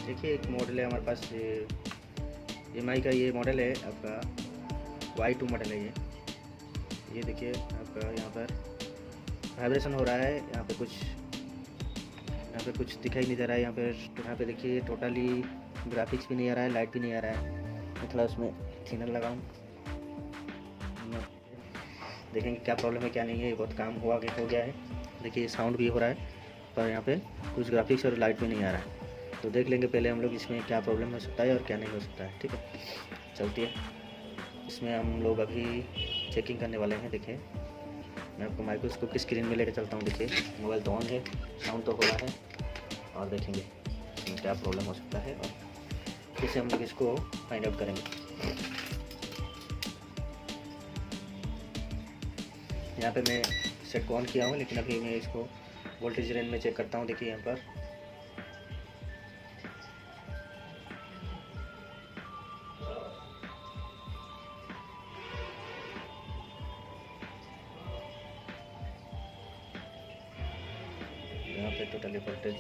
देखिए एक मॉडल है हमारे पास, एमआई का ये मॉडल है आपका, Y2 मॉडल है ये देखिए आपका यहाँ पर वाइब्रेशन हो रहा है, यहाँ पे कुछ दिखाई नहीं दे रहा है। यहाँ पे देखिए टोटली ग्राफिक्स भी नहीं आ रहा है, लाइट भी नहीं आ रहा है। मैं थोड़ा उसमें थिनर लगाऊँ, देखेंगे क्या प्रॉब्लम है क्या नहीं है। बहुत काम हो गया है। देखिए साउंड भी हो रहा है, पर यहाँ पे कुछ ग्राफिक्स और लाइट भी नहीं आ रहा है। तो देख लेंगे पहले हम लोग इसमें क्या प्रॉब्लम हो सकता है और क्या नहीं हो सकता है। ठीक है, चलती है। इसमें हम लोग अभी चेकिंग करने वाले हैं। देखिए मैं आपको माइक्रोस्कोप की स्क्रीन में लेकर चलता हूँ। देखिए मोबाइल तो ऑन है, साउंड तो हो रहा है, और देखेंगे इसमें क्या प्रॉब्लम हो सकता है और कैसे हम लोग इसको फाइंड आउट करेंगे। यहाँ पे मैं सेट को ऑन किया हूँ, लेकिन अभी मैं इसको वोल्टेज रेंज में चेक करता हूँ। देखिए यहाँ पर टोटली वोल्टेज,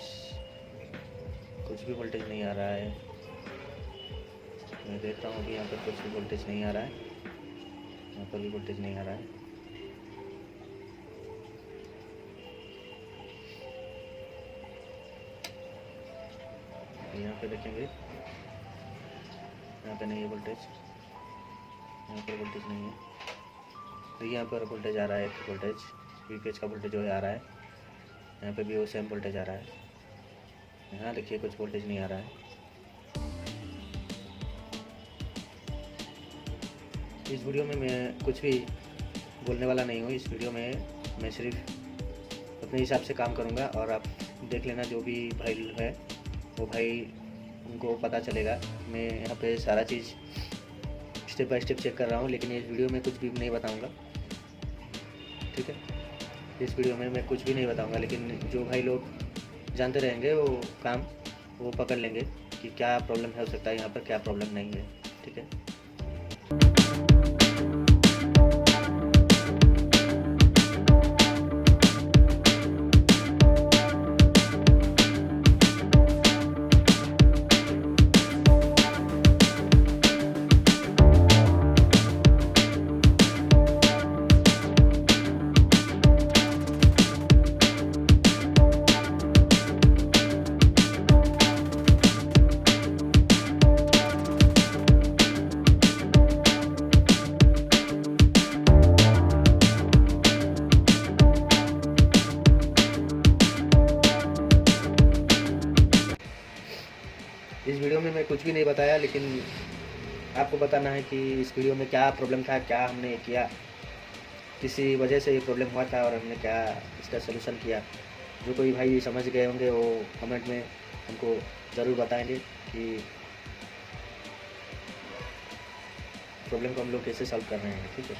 कुछ भी वोल्टेज नहीं आ रहा है। मैं देख रहा हूँ कि यहाँ पर कुछ भी वोल्टेज नहीं आ रहा है, यहाँ पर भी वोल्टेज नहीं आ रहा है। यहाँ पे देखेंगे, यहाँ पे नहीं है वोल्टेज, यहाँ पर वोल्टेज नहीं है। तो यहाँ पर वोल्टेज आ रहा है, वोल्टेज वीपीएच का वोल्टेज जो है आ रहा है। यहाँ पे भी वो सेम वोल्टेज आ रहा है। यहाँ देखिए कुछ वोल्टेज नहीं आ रहा है। इस वीडियो में मैं कुछ भी बोलने वाला नहीं हूँ। इस वीडियो में मैं सिर्फ अपने हिसाब से काम करूँगा, और आप देख लेना जो भी भाई है वो भाई उनको पता चलेगा। मैं यहाँ पे सारा चीज़ स्टेप बाय स्टेप चेक कर रहा हूँ, लेकिन इस वीडियो में कुछ भी नहीं बताऊँगा। ठीक है, इस वीडियो में मैं कुछ भी नहीं बताऊंगा, लेकिन जो भाई लोग जानते रहेंगे वो पकड़ लेंगे कि क्या प्रॉब्लम हो सकता है यहाँ पर, क्या प्रॉब्लम नहीं है। ठीक है, इस वीडियो में मैं कुछ भी नहीं बताया, लेकिन आपको बताना है कि इस वीडियो में क्या प्रॉब्लम था, क्या हमने किया, किसी वजह से ये प्रॉब्लम हुआ था और हमने क्या इसका सलूशन किया। जो कोई भाई समझ गए होंगे वो कमेंट में हमको ज़रूर बताएंगे कि प्रॉब्लम को हम लोग कैसे सॉल्व कर रहे हैं। ठीक है।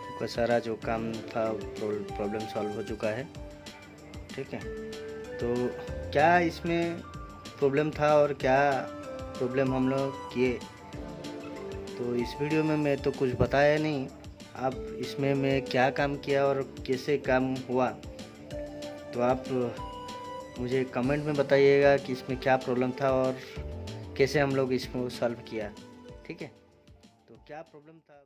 आपका सारा जो काम था प्रॉब्लम सॉल्व हो चुका है। ठीक है, तो क्या इसमें प्रॉब्लम था और क्या प्रॉब्लम हम लोग किए, तो इस वीडियो में मैं तो कुछ बताया नहीं। आप इसमें मैं क्या काम किया और कैसे काम हुआ, तो आप मुझे कमेंट में बताइएगा कि इसमें क्या प्रॉब्लम था और कैसे हम लोग इसको सॉल्व किया। ठीक है, तो क्या प्रॉब्लम था।